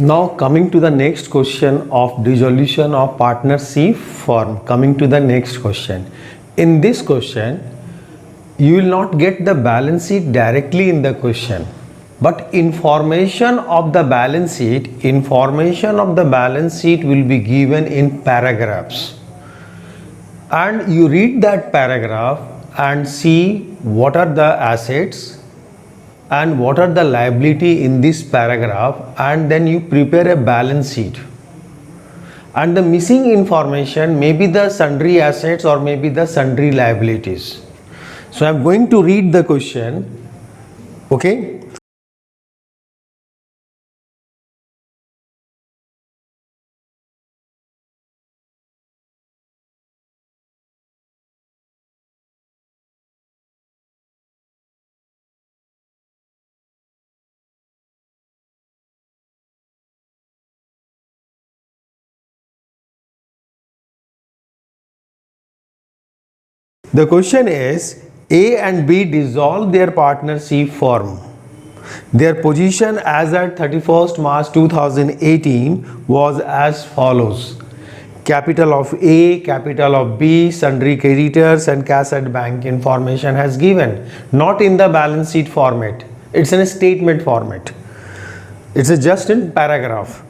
Now coming to the next question of dissolution of partner C form. Coming to the next question. In this question, you will not get the balance sheet directly in the question, but information of the balance sheet will be given in paragraphs, and you read that paragraph and see what are the assets and what are the liability in this paragraph, and then you prepare a balance sheet. And the missing information may be the sundry assets or maybe the sundry liabilities. So I am going to read the question. Okay. The question is, A and B dissolve their partnership form. Their position as at 31st March 2018 was as follows. Capital of A, capital of B, sundry creditors and cash at bank information has given. Not in the balance sheet format. It's in a statement format. It's just in paragraph.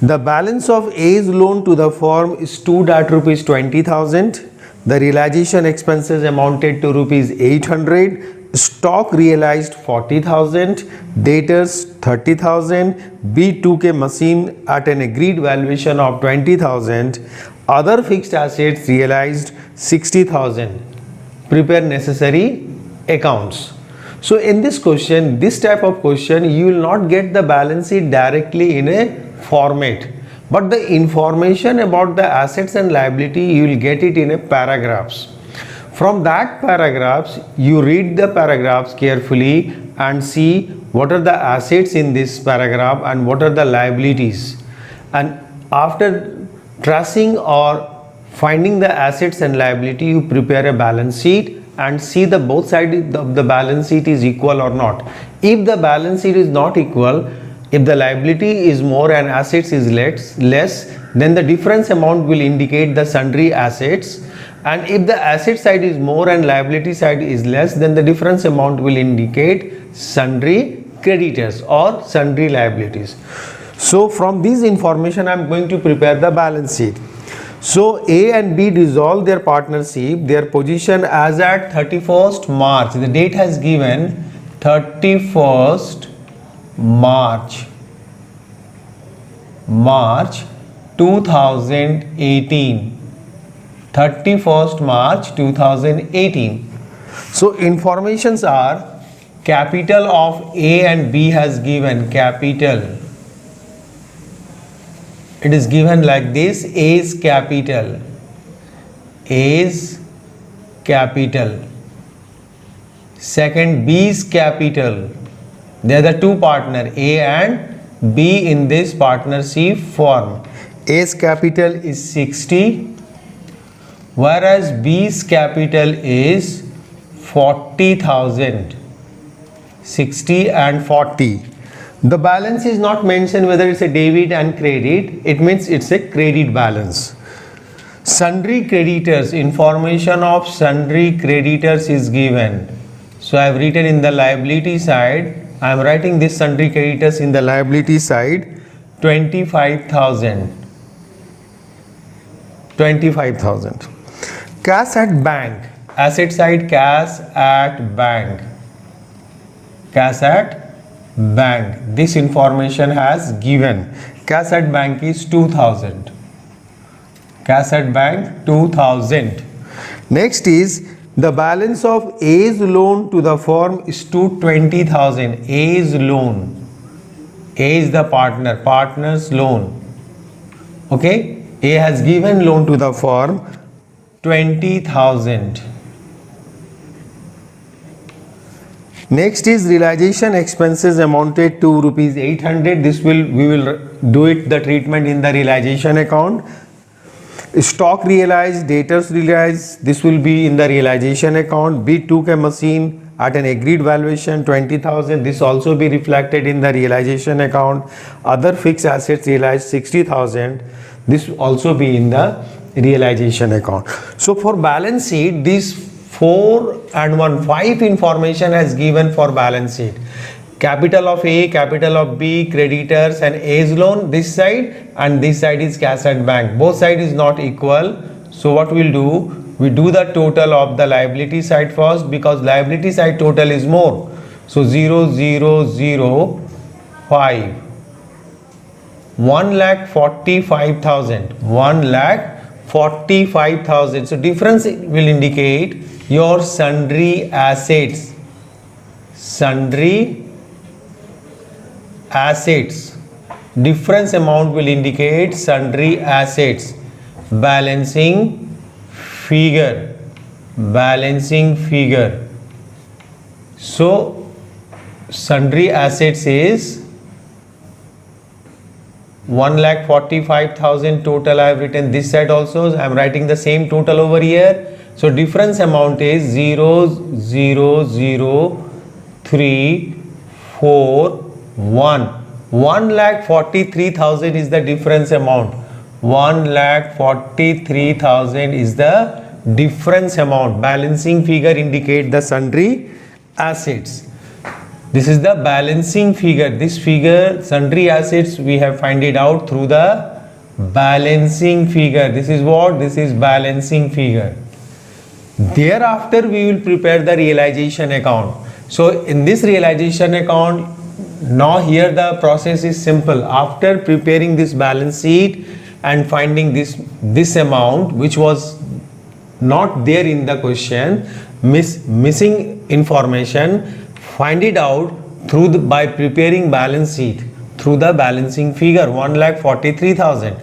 The balance of A's loan to the firm stood at rupees 20,000. The realization expenses amounted to rupees 800. Stock realized 40,000. Debtors 30,000. B took a machine at an agreed valuation of 20,000. Other fixed assets realized 60,000. Prepare necessary accounts. So in this question, this type of question, you will not get the balance sheet directly in a format, but the information about the assets and liability you will get it in a paragraphs. From that paragraphs, you read the paragraphs carefully and see what are the assets in this paragraph and what are the liabilities. And after tracing or finding the assets and liability, you prepare a balance sheet and see the both sides of the balance sheet is equal or not. If the balance sheet is not equal, if the liability is more and assets is less, then the difference amount will indicate the sundry assets, and if the asset side is more and liability side is less, then the difference amount will indicate sundry creditors or sundry liabilities. So from this information I am going to prepare the balance sheet. So A and B dissolve their partnership. Their position as at 31st March, the date has given 31st March 2018. 31st March 2018. So informations are, capital of A and B has given capital. It is given like this: A's capital, A's capital. Second, B's capital. They are the two partners, A and B, in this partnership form. A's capital is 60, whereas B's capital is 40,000. 60 and 40. The balance is not mentioned whether it's a debit and credit. It means it's a credit balance. Sundry creditors, information of sundry creditors is given. So I have written in the liability side, I am writing this sundry creditors in the liability side, 25,000. 25,000. Cash at bank, asset side cash at bank. Cash at bank, this information has given. Cash at bank is 2,000. Cash at bank 2,000. Next is the balance of A's loan to the firm is to 20,000. A's loan. A is the partner, partner's loan. Okay, A has given loan to the firm 20,000. Next is realization expenses amounted to rupees 800. This we will do it the treatment in the realization account. Stock realized, debtors realized, this will be in the realization account. B took a machine at an agreed valuation 20,000. This also be reflected in the realization account. Other fixed assets realized 60,000. This also be in the realization account. So for balance sheet, these 4 and 1 5 information has given for balance sheet. Capital of A, capital of B, creditors and A's loan this side, and this side is cash at bank. Both side is not equal. So what we'll do, we do the total of the liability side first, because liability side total is more. So 0,005, 1,45,000, 1,45,000. So difference will indicate your sundry assets, sundry assets. Difference amount will indicate sundry assets. Balancing figure, balancing figure. So sundry assets is 1,45,000 total. I have written this side also. I am writing the same total over here. So difference amount is 0,00341. 1,43,000 is the difference amount. 1,43,000 is the difference amount. Balancing figure indicate the sundry assets. This is the balancing figure. This figure, sundry assets, we have find it out through the balancing figure. This is what? This is balancing figure. Thereafter, we will prepare the realization account. So in this realization account, now here the process is simple. After preparing this balance sheet and finding this amount which was not there in the question, missing information, find it out through by preparing balance sheet through the balancing figure 1,43,000.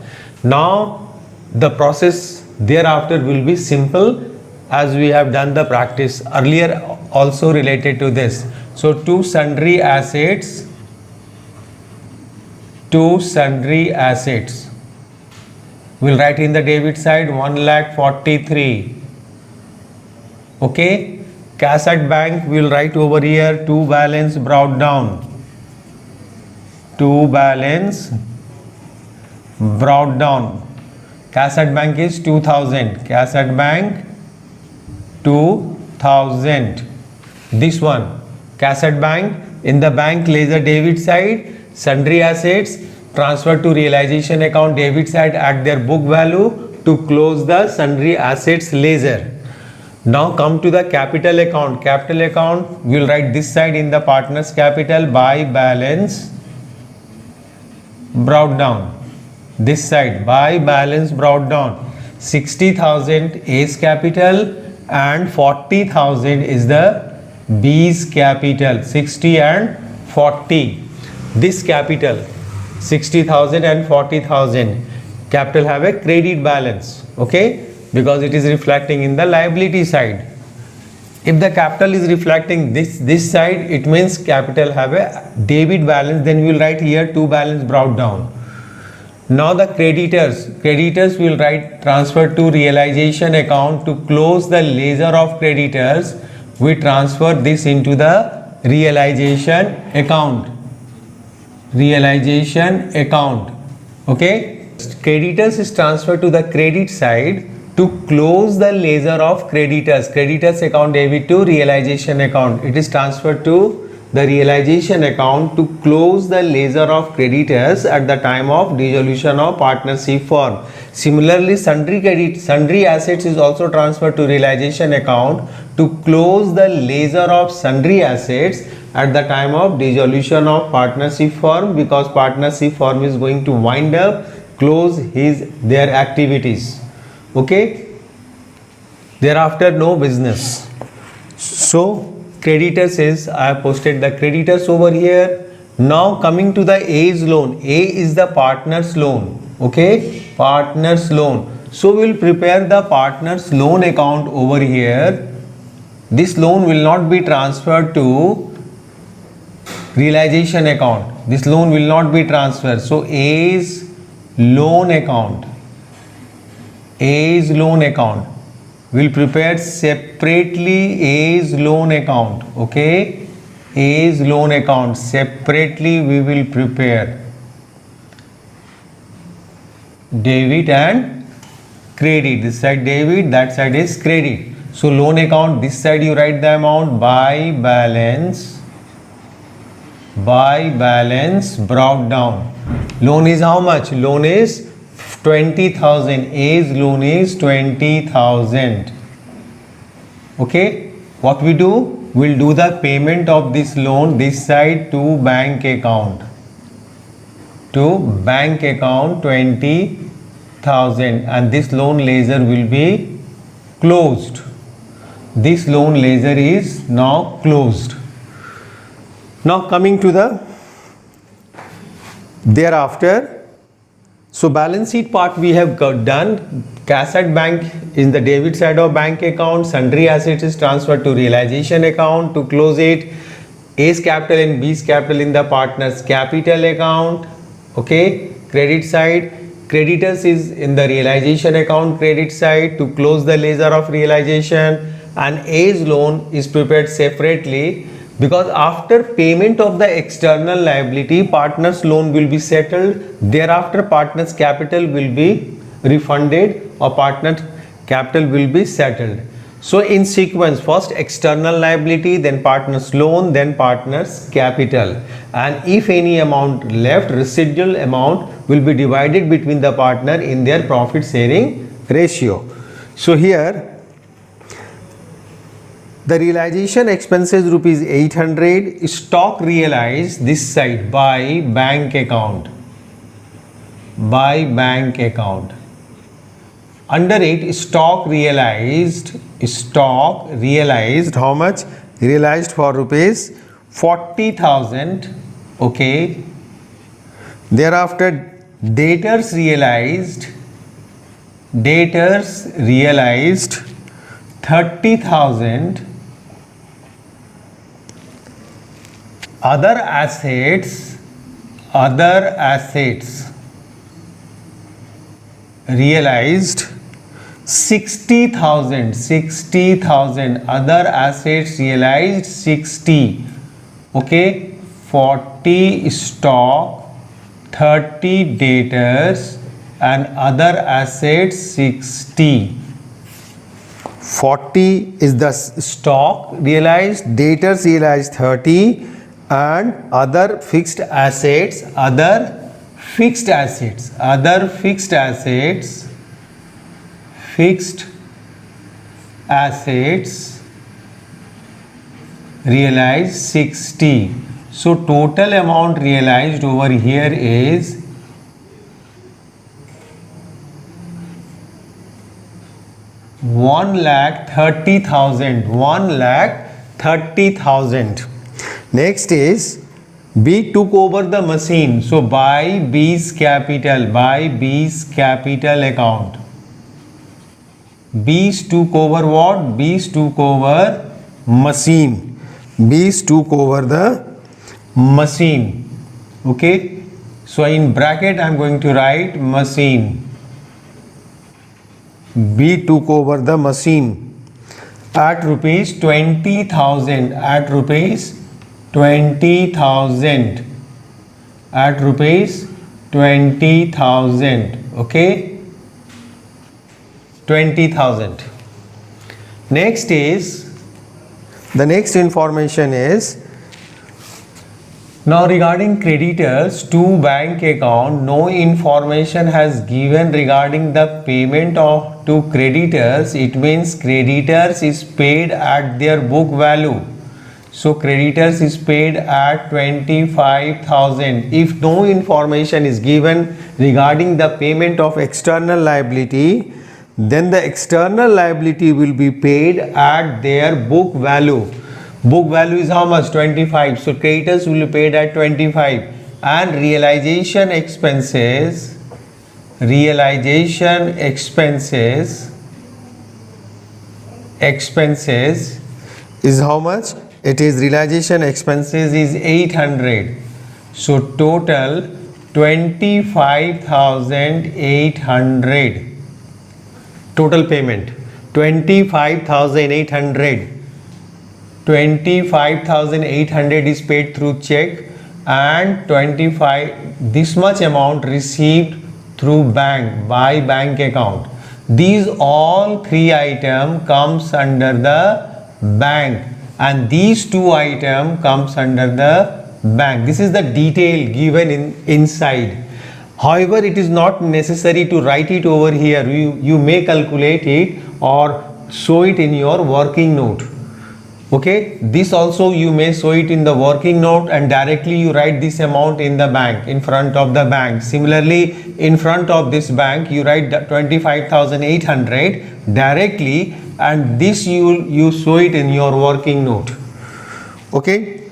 Now the process thereafter will be simple, as we have done the practice earlier also related to this. So two sundry assets, we'll write in the debit side 1,43,000. Okay, cash at bank we'll write over here to balance brought down, to balance brought down. Cash at bank is 2,000, cash at bank 2,000. This one cash at bank, in the bank ledger debit side, sundry assets transferred to realization account debit side at their book value to close the sundry assets ledger. Now come to the capital account. Capital account we will write this side in the partners capital by balance brought down. This side by balance brought down. 60,000 A's capital and 40,000 is the B's capital. 60 and 40. This capital 60,000 and 40,000 capital have a credit balance. Okay, because it is reflecting in the liability side. If the capital is reflecting this side, it means capital have a debit balance. Then we will write here to balance brought down. Now the creditors will write transfer to realization account to close the ledger of creditors. We transfer this into the realization account. Realization account. Okay, creditors is transferred to the credit side to close the ledger of creditors. Creditors account debit to realization account. It is transferred to the realization account to close the ledger of creditors at the time of dissolution of partnership firm. Similarly, sundry assets is also transferred to realization account to close the ledger of sundry assets at the time of dissolution of partnership firm, because partnership firm is going to wind up, close their activities. Okay, thereafter no business. So creditors is, I have posted the creditors over here. Now coming to the A's loan. A is the partner's loan. Okay, partner's loan. So we will prepare the partner's loan account over here. This loan will not be transferred to realization account. This loan will not be transferred. So A's loan account. A's loan account. will prepare separately A's loan account. Okay, A's loan account separately we will prepare debit and credit. This side debit, that side is credit. So loan account, this side you write the amount by balance brought down. Loan is how much? Loan is 20,000. A's loan is 20,000. Okay, what we do? We'll do the payment of this loan this side to bank account. To bank account 20,000, and this loan ledger will be closed. This loan ledger is now closed. Now coming to the thereafter. So balance sheet part we have done. Cash at bank is the debit side of bank account. Sundry assets is transferred to realization account to close it. A's capital and B's capital in the partner's capital account. Okay, credit side. Creditors is in the realization account credit side to close the ledger of realization, and A's loan is prepared separately because after payment of the external liability, partner's loan will be settled. Thereafter, partner's capital will be refunded or partner's capital will be settled. So in sequence, first external liability, then partner's loan, then partner's capital, and if any amount left, residual amount will be divided between the partner in their profit sharing ratio. So here the realization expenses rupees 800, stock realized this side by bank account. Under it, stock realized how much? Realized for rupees 40,000. Okay. Thereafter, debtors realized 30,000. Other assets realized 60,000. Other assets realized 60. Okay, 40 stock, 30 debtors, and other assets 60. 40 is the stock realized, debtors realized 30, and other fixed assets realized 60. So total amount realized over here is 1,30,000. Next is B took over the machine. So by B's capital account. B's took over what? B's took over machine. B's took over the machine. Okay. So in bracket I am going to write machine. B took over the machine at rupees 20,000. At rupees 20,000. Okay. 20,000. Next is, the next information is, now regarding creditors to bank account, no information has given regarding the payment to creditors. It means creditors is paid at their book value. So creditors is paid at 25,000. If no information is given regarding the payment of external liability, then the external liability will be paid at their book value. Book value is how much? 25. So creditors will be paid at 25, and realization expenses is how much? It is realization expenses is 800. So total 25,800. Total payment 25,800. 25,800 is paid through check, and 25 this much amount received through bank by bank account. These all three item comes under the bank, and these two item comes under the bank. This is the detail given inside. However, it is not necessary to write it over here. You may calculate it or show it in your working note. Okay, this also you may show it in the working note, and directly you write this amount in the bank, in front of the bank. Similarly, in front of this bank you write 25,800 directly, and this you show it in your working note. Okay,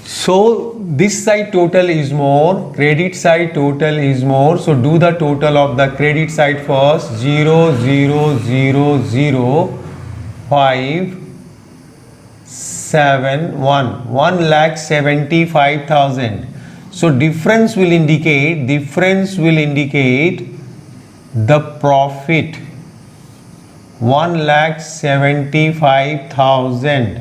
so this side total is more, credit side total is more. So do the total of the credit side first. 0,00571, 1,75,000. So difference will indicate the profit. 1,75,000.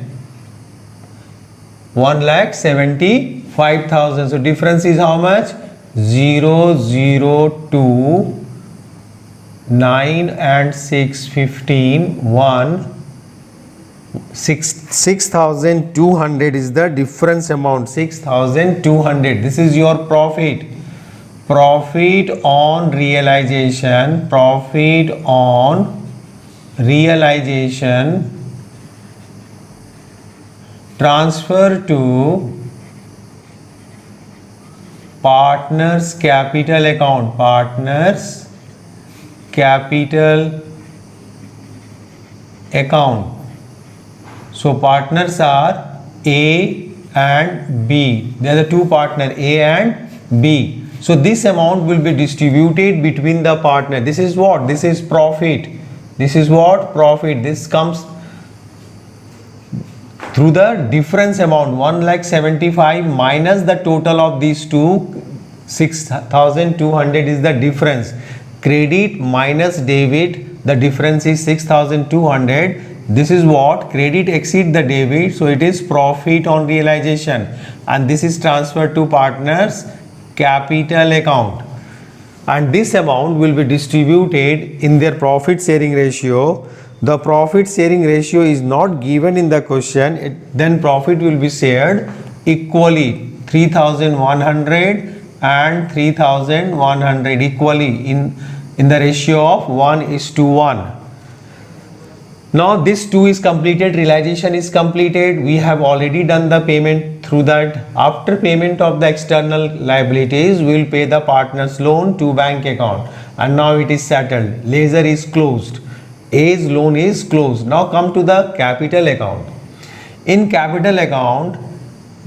1,75,000. So difference is how much? 002 9 and 6 15 1 6,200 is the difference amount. 6,200. This is your profit. Profit on realization. Profit on realization transfer to partners capital account. Partners capital account. So partners are A and B. They are the two partners, A and B. So this amount will be distributed between the partner. This is what? This is profit. This is what? Profit. This comes through the difference amount. 1,75,000 minus the total of these two. 6,200 is the difference. Credit minus debit, the difference is 6,200. This is what? Credit exceed the debit, so it is profit on realization, and this is transferred to partners capital account, and this amount will be distributed in their profit sharing ratio. The profit sharing ratio is not given in the question. Then profit will be shared equally, 3,100 and 3,100 equally in the ratio of 1:1. Now this 2 is completed, realization is completed. We have already done the payment through that. After payment of the external liabilities, we will pay the partner's loan to bank account, and now it is settled. Ledger is closed. A's loan is closed. Now come to the capital account. In capital account,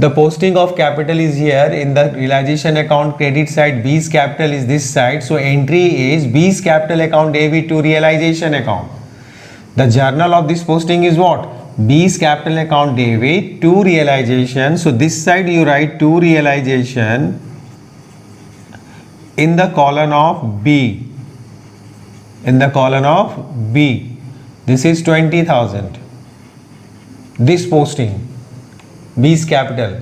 the posting of capital is here in the realization account credit side. B's capital is this side. So entry is B's capital account debit to realization account. The journal of this posting is what? B's capital account debit to realization. So this side you write to realization in the column of B. In the column of B. This is 20,000. This posting. B's capital.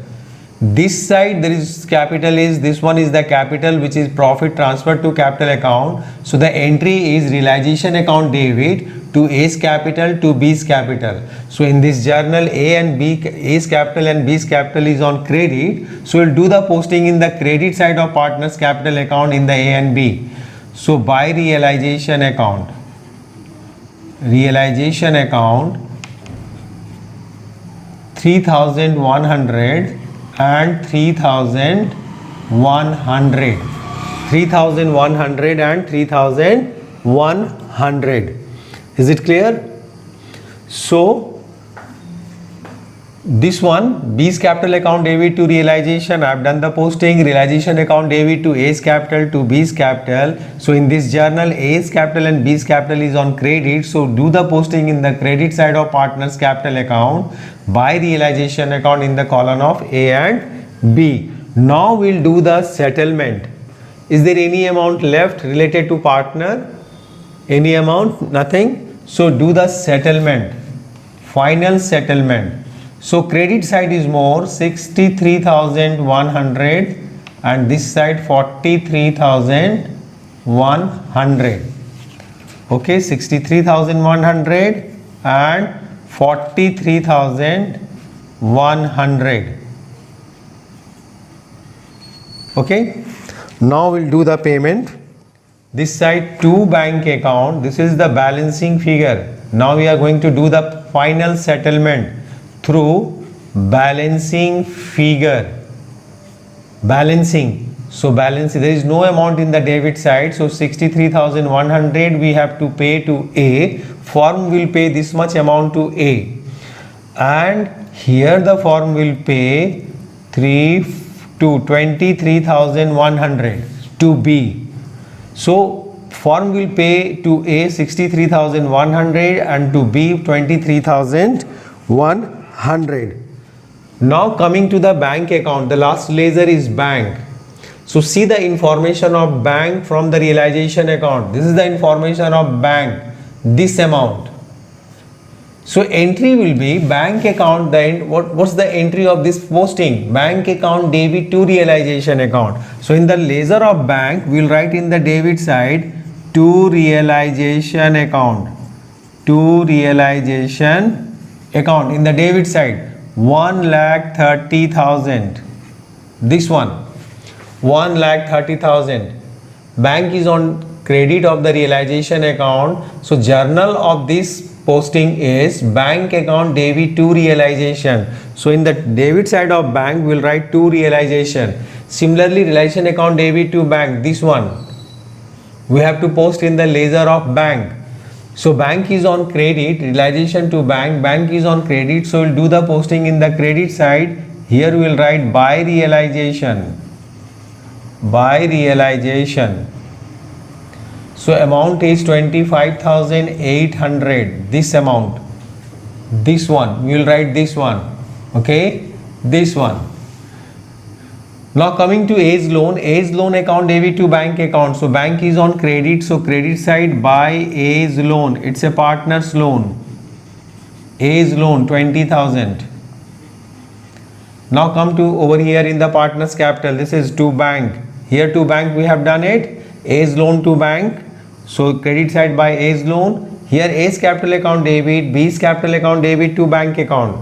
This side there is capital is, this one is the capital which is profit transferred to capital account. So the entry is realization account debit to A's capital to B's capital. So in this journal A and B, A's capital and B's capital is on credit. So we'll do the posting in the credit side of partners capital account in the A and B. So by realization account 3,100 and 3,100. 3,100 and 3,100. Is it clear? So this one, B's capital account debit to realization, I have done the posting. Realization account debit to A's capital to B's capital. So in this journal, A's capital and B's capital is on credit. So do the posting in the credit side of partners capital account by realization account in the column of A and B. Now we'll do the settlement. Is there any amount left related to partner? Any amount? Nothing. So do the settlement, final settlement. So credit side is more 63,100 and this side 43,100. Okay, 63,100 and 43,100. Okay, now we'll do the payment. This side to bank account, this is the balancing figure. Now we are going to do the final settlement through balancing figure. Balancing. So balance, there is no amount in the debit side. So 63,100 we have to pay to A. Firm will pay this much amount to A. And here the firm will pay 23,100 to B. So firm will pay to A 63,100 and to B 23,100. Now coming to the bank account, the last ledger is bank. So see the information of bank from the realization account. This is the information of bank, this amount. So entry will be bank account, then what's the entry of this posting? Bank account debit to realization account. So in the ledger of bank, we will write in the debit side to realization account. To realization account in the debit side 1,30,000. This one 1,30,000. Bank is on credit of the realization account. So journal of this posting is bank account debit to realization. So in the debit side of bank we will write to realization. Similarly realization account debit to bank, this one we have to post in the ledger of bank. So bank is on credit, realization to bank, bank is on credit, so we'll do the posting in the credit side. Here we will write by realization. By realization. So amount is 25,800. This amount, this one, we will write this one. Okay, this one. Now coming to A's loan account debit to bank account. So bank is on credit, so credit side by A's loan. It's a partner's loan. A's loan 20,000. Now come to over here in the partner's capital. This is to bank. Here to bank we have done it. A's loan to bank. So credit side by A's loan. Here A's capital account debit, B's capital account debit to bank account.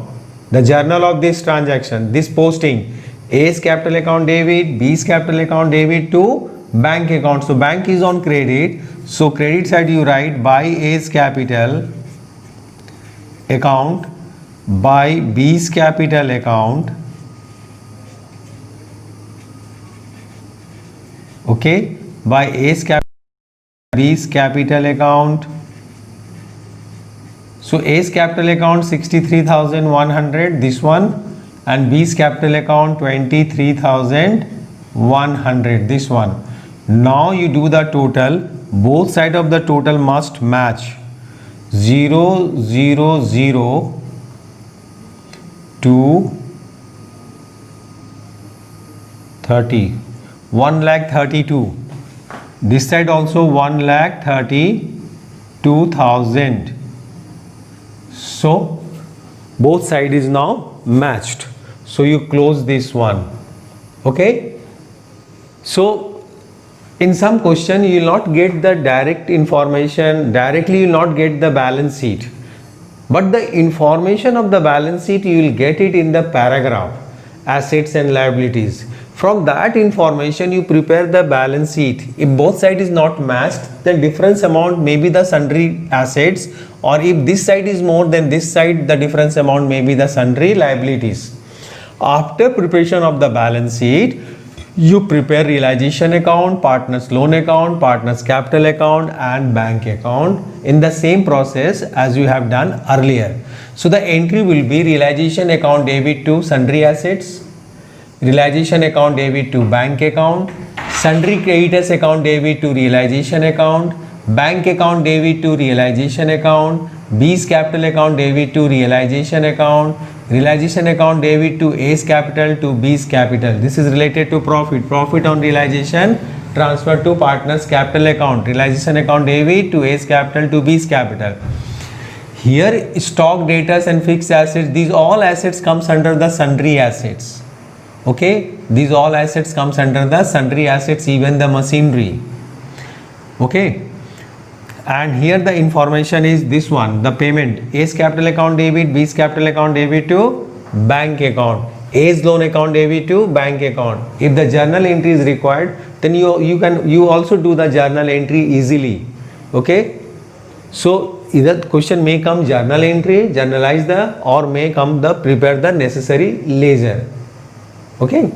The journal of this transaction, this posting, A's capital account debit, B's capital account debit to bank account. So bank is on credit. So credit side you write by A's capital account, by B's capital account. Okay, by A's capital, B's capital account. So A's capital account 63,100, this one, and B's capital account 23,100, this one. Now you do the total. Both sides of the total must match. 0, 0, 0 to 30. 1,32,000. This side also 1,32,000. So both side is now matched. So you close this one. Okay. So in some question you will not get the direct information, directly you will not get the balance sheet. But the information of the balance sheet you will get it in the paragraph, assets and liabilities. From that information you prepare the balance sheet. If both side is not matched, then difference amount may be the sundry assets, or if this side is more than this side, the difference amount may be the sundry liabilities. After preparation of the balance sheet, you prepare realization account, partner's loan account, partner's capital account and bank account in the same process as you have done earlier. So the entry will be realization account debit to sundry assets, realization account debit to bank account, sundry creditors account debit to realization account, bank account debit to realization account, B's capital account debit to realization account debit to A's capital to B's capital. This is related to profit. Profit on realization transferred to partner's capital account, realization account debit to A's capital to B's capital. Here stock, debtors and fixed assets, these all assets comes under the sundry assets. Okay, these all assets comes under the sundry assets, even the machinery. Okay, and here the information is this one, the payment: A's capital account debit, B's capital account debit to bank account, A's loan account debit to bank account. If the journal entry is required, then you also do the journal entry easily. Okay, so either question may come journal entry, journalize the, or may come the prepare the necessary ledger. Okay.